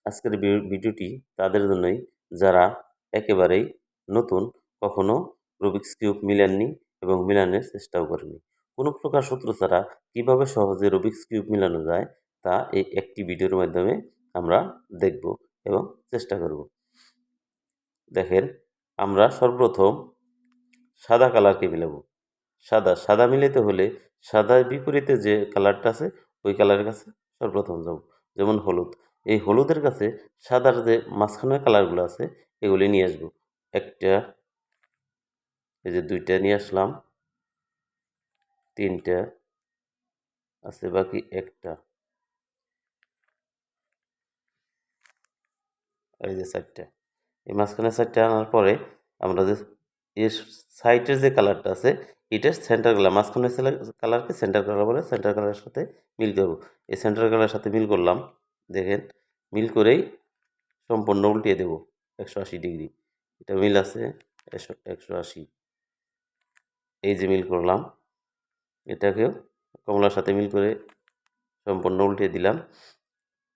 আজকের ভিডিওটি তাদের জন্যই যারা একেবারেই নতুন, কখনো রুবিক্স কিউব মিলাননি এবং মিলানের চেষ্টাও করেনি। কোনো প্রকার সূত্র ছাড়া কীভাবে সহজে রুবিক্স কিউব মিলানো যায় তা এই একটি ভিডিওর মাধ্যমে আমরা দেখব এবং চেষ্টা করব। দেখেন, আমরা সর্বপ্রথম সাদা কালারকে মিলাবো। সাদা মিলাতে হলে সাদার বিপরীতে যে কালারটা আছে ওই কালারের কাছে সর্বপ্রথম যাব। যেমন হলুদ, এই হলুদের কাছে সাদার যে মাঝখানের কালারগুলো আছে এগুলি নিয়ে আসবো। একটা, এই যে দুইটা নিয়ে আসলাম, তিনটা আছে, বাকি একটা, এই যে চারটা। এই মাঝখানে চারটা আনার পরে আমরা যে এর সাইডের যে কালারটা আছে এটার সেন্টার কালার, মাঝখানে কালারকে সেন্টার কালার বলে, সেন্টার কালারের সাথে মিল করবো। এই সেন্টার কালারের সাথে মিল করলাম, দেখেন মিল করেই সম্পূর্ণ উল্টিয়ে দেব 180 ডিগ্রি। এটা মিল আছে 180, এই যে মিল করলাম, এটাকেও কমলার সাথে মিল করে সম্পূর্ণ উল্টিয়ে দিলাম।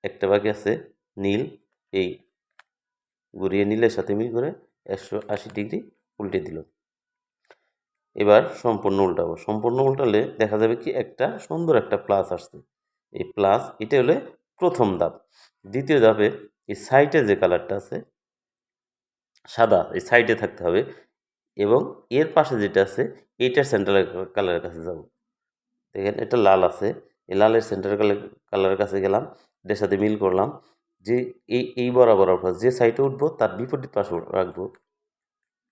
একটা বাকি আছে নীল, এই ঘুরিয়ে নীলের সাথে মিল করে 180 ডিগ্রি উল্টে দিল। এবার সম্পূর্ণ উল্টাবো। সম্পূর্ণ উল্টালে দেখা যাবে কি একটা সুন্দর একটা প্লাস আসছে। এই প্লাস এটা হলে প্রথম ধাপ। দ্বিতীয় ধাপে এই সাইডে যে কালারটা আছে সাদা, এই সাইডে থাকতে হবে এবং এর পাশে যেটা আছে এইটার সেন্ট্রাল কালারের কাছে যাব। দেখেন এটা লাল আছে, এই লালের সেন্ট্রাল কালারের কাছে গেলাম, এটার সাথে মিল করলাম। যে এই বরাবর যে সাইডে উঠবো তার বিপরীত পাশে রাখবো,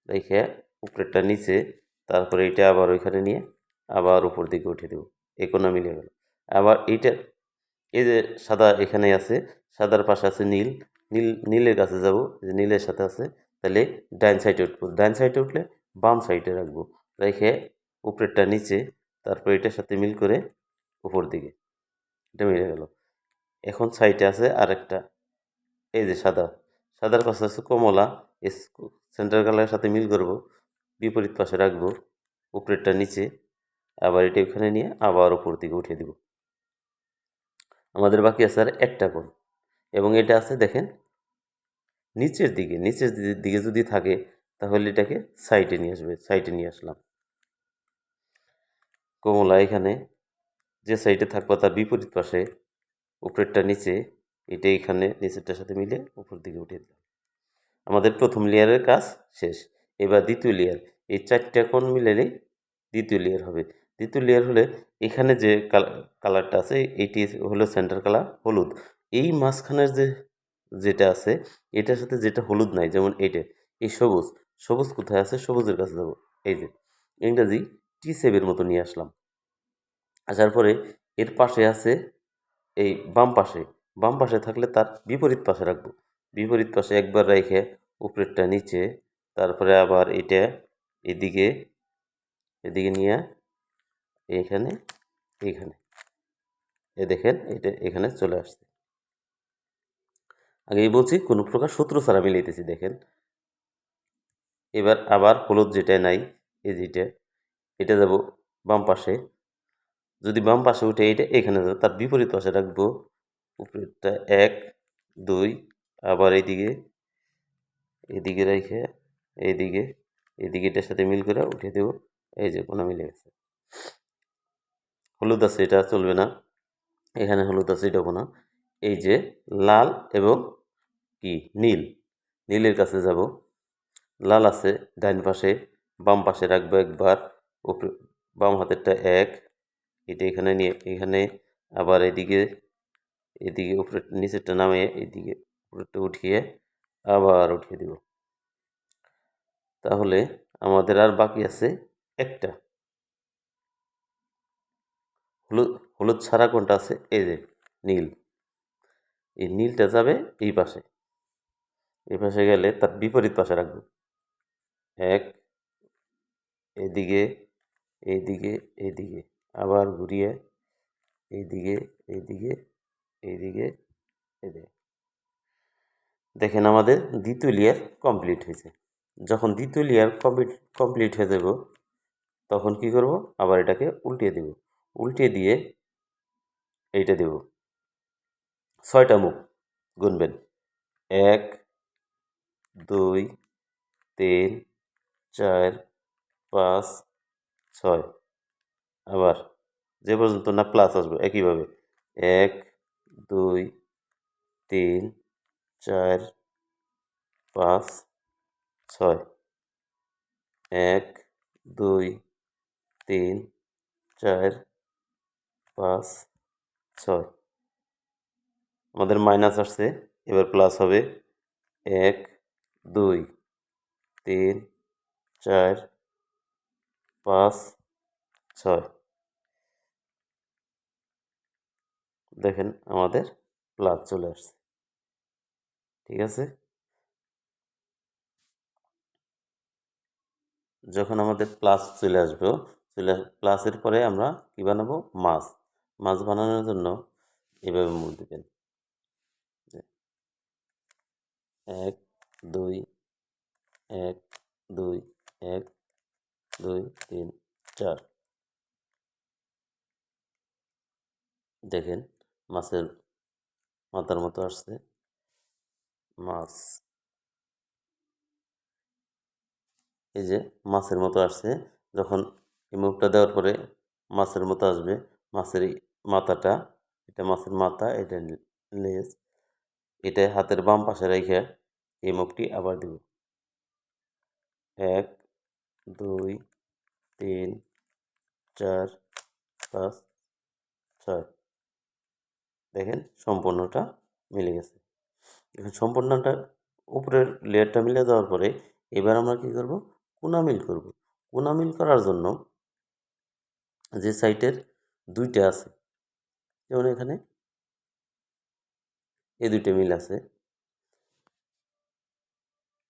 রেখে উপরেরটা নিচে, তারপরে এটা আবার ওইখানে নিয়ে আবার উপর দিকে উঠে দেবো। এই কোণা মিলে গেল। আবার এইটা, এই যে সাদা এখানে আছে, সাদার পাশে আছে নীল, নীলের কাছে যাব, যে নীলের সাথে আছে, তাহলে ডাইন সাইডে উঠবো। ডাইন সাইডে উঠলে বাম সাইডে রাখবো, রেখে উপরেরটা নিচে, তারপর এটার সাথে মিল করে উপর দিকে, এটা মিলে গেল। এখন সাইডে আছে আরেকটা, এই যে সাদার পাশে আছে কমলা, সেন্টার কালারের সাথে মিল করব, বিপরীত পাশে রাখবো, উপরেরটা নিচে, আবার এটা ওখানে নিয়ে আবার উপর দিকে উঠিয়ে দিব। আমাদের বাকি আছে আর একটা কোণ, এবং এটা আছে দেখেন নিচের দিকে যদি থাকে তাহলে এটাকে সাইডে নিয়ে আসবে। সাইডে নিয়ে আসলাম, কমলা এখানে যে সাইডে থাকবো তার বিপরীত পাশে, উপরেরটা নিচে, এটা এখানে নিচেরটার সাথে মিলে উপর দিকে উঠিয়ে দিলাম। আমাদের প্রথম লেয়ারের কাজ শেষ। এবার দ্বিতীয় লেয়ার, এই চারটা কোণ মিলেলেই দ্বিতীয় লেয়ার হবে। দ্বিতীয় লেয়ার হলে এখানে যে কালারটা আছে এইটি হলো সেন্টার কালার হলুদ। এই মাঝখানের যেটা আছে এটার সাথে যেটা হলুদ নাই, যেমন এই সবুজ কোথায় আছে, সবুজের কাছে যাব। এই যে ইংরাজি T7 মতো নিয়ে আসলাম। আসার পরে এর পাশে আছে এই বাম পাশে থাকলে তার বিপরীত পাশে রাখবো। বিপরীত পাশে একবার রেখে উপরেরটা নিচে, তারপরে আবার এটা এদিকে নিয়ে এইখানে, দেখেন এটা এখানে চলে আসছে। আগেই বলছি কোনো প্রকার সূত্র ছাড়া মিলাইতেছি। দেখেন এবার আবার হলুদ যেটা নাই, এই যেটা, এটা যাব বাম পাশে। যদি বাম পাশে উঠে এটা এখানে যাবে, তার বিপরীত পাশে রাখবো। উপরেরটা 1 2, আবার এদিকে রেখে এদিকে এটার সাথে মিল করে উঠে দেব। এই যে কোনা মিলে গেছে। হলুদ আছে এটা চলবে না, এখানে হলুদ আছে এটা কোনা। এই যে লাল এবং কি নীলের কাছে যাব। লাল আছে ডাইন পাশে, বাম পাশে রাখবো একবার, উপরে বাম হাতেরটা 1, এটা এখানে নিয়ে এখানে, আবার এদিকে উপরে নিচেরটা নামিয়ে এদিকে উপরেরটা উঠিয়ে আবার উঠিয়ে দিব। তাহলে আমাদের আর বাকি আছে একটা, হলুদ ছাড়া কোনটা আছে, এই যে নীল। এই নীলটা যাবে এই পাশে গেলে তার বিপরীত পাশে রাখবো। 1 এদিকে এইদিকে, আবার ঘুরিয়ে এইদিকে এইদিকে, দেখেন আমাদের দ্বিতীয় লেয়ার কমপ্লিট হয়েছে। যখন দ্বিতীয় লেয়ার কমপ্লিট হয়ে যাব তখন কি করব, আবার এটাকে উল্টিয়ে দেব। উল্টিয়ে দিয়ে এইটা দেব 6টা মুখ গুনবেন, 1 2 3 4 5 6 আবার যে পর্যন্ত না প্লাস আসবে একইভাবে 1 2 3 4 5 6 1 2 3 4 5 6 আমাদের মাইনাস আসছে এবার প্লাস হবে 1 2 3 4 5 6 দেখেন আমাদের প্লাস চলে আসছে ঠিক আছে যখন আমাদের প্লাস চলে আসবে প্লাসের পরে আমরা কি বানাবো মাছ মাছ বানানোর জন্য এভাবে মুখ দিবেন 1 2 1 2 1 2 3 4 দেখেন মাছের মাথার মতো আসছে মাছ এই যে মাছের মতো আসছে যখন এই মুখটা দেওয়ার পরে মাছের মতো আসবে মাছের এই মাথাটা এটা মাছের মাথা এটা লেজ এটা হাতের বাম পাশে রেখে এই মুখটি আবার দিব 1 2 3 4 5 6 দেখেন সম্পূর্ণটা মিলে গেছে এখন সম্পূর্ণটা উপরের লেয়ারটা মিলে যাওয়ার পরে এবার আমরা কি করব কোনা মিল করব কোনা মিল করার জন্য যে সাইটের দুইটা আছে যেমন এখানে এই দুইটা মিল আছে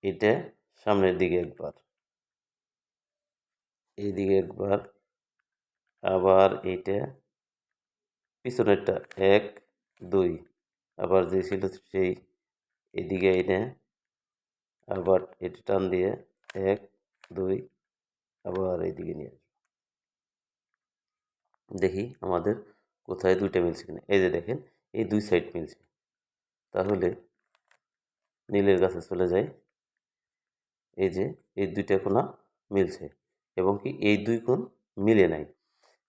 এটা সামনের দিকে একবার এইদিকে একবার আবার এইটা পিছনেরটা 1 2 আবার যে ছিল সেই এদিকে এনে আবার এটা টান দিয়ে 1 2 আবার এইদিকে নিয়ে আসবো দেখি আমাদের কোথায় দুইটা মিলছে কিনা এই যে দেখেন এই দুই সাইড মিলছে তাহলে নীলের কাছে চলে যাই এই যে এই দুইটা কোণা মিলছে এবং কি এই দুই কোণ মিলে নাই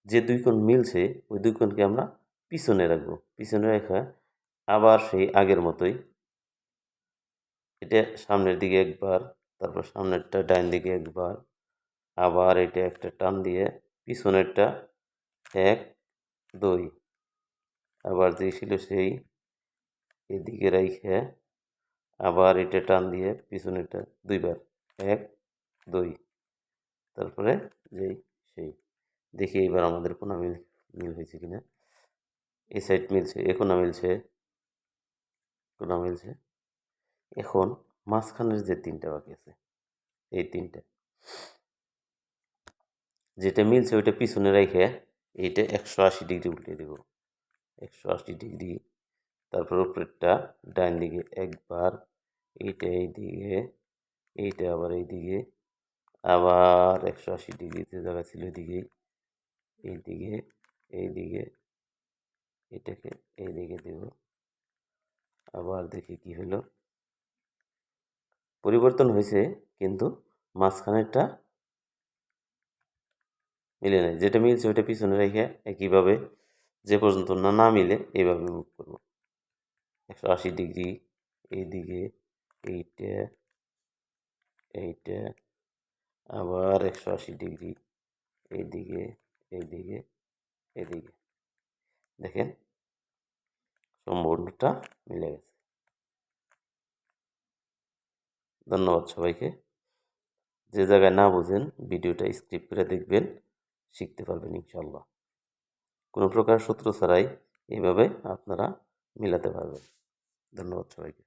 যে দুই কোণ মিলছে ওই দুই কোণকে আমরা পিছনে রাখবো পিছনে রেখে আবার সেই আগের মতোই এটা সামনের দিকে একবার তারপর সামনেরটা ডাইন দিকে একবার আবার এটা একটা টান দিয়ে পিছনেরটা 1 2 আবার যে ছিল সেই এদিকে রাইখে আবার এটা টান দিয়ে পিছনেরটা দুইবার 1 2 তারপরে যেই সেই দেখি এইবার আমাদের কোনা মিল মিল হয়েছে কিনা এই সাইড মিলছে এ কোনা মিলছে এখন মাঝখানের যে তিনটা বাকি আছে এই তিনটা যেটা মিলছে ওইটা পিছনে রেখে এইটা 180 ডিগ্রি উল্টে দেব 180 ডিগ্রি তারপর উপরেরটা ডান দিকে একবার এইটা এইদিকে এইটা আবার এইদিকে আবার 180 ডিগ্রি যে জায়গা ছিল এইদিকে এইদিকে এইদিকে এটাকে এইদিকে দেব আবার দেখি কি হলো পরিবর্তন হয়েছে কিন্তু মাঝখানেরটা মিলে নাই যেটা মিলছে ওইটা পিছনে রেখে একইভাবে যে পর্যন্ত না না মিলে এইভাবে মুভ করবো 180 ডিগ্রি এইদিকে এইটা এইটা আবার 180 ডিগ্রি এইদিকে এইদিকে এইদিকে দেখেন সম্পূর্ণটা মিলে গেছে ধন্যবাদ সবাইকে যে জায়গায় না বুঝেন ভিডিওটা স্কিপ করে দেখবেন শিখতে পারবেন ইনশাল্লাহ কোনো প্রকার সূত্র ছাড়াই এইভাবে আপনারা মিলাতে পারবেন ধন্যবাদ সবাইকে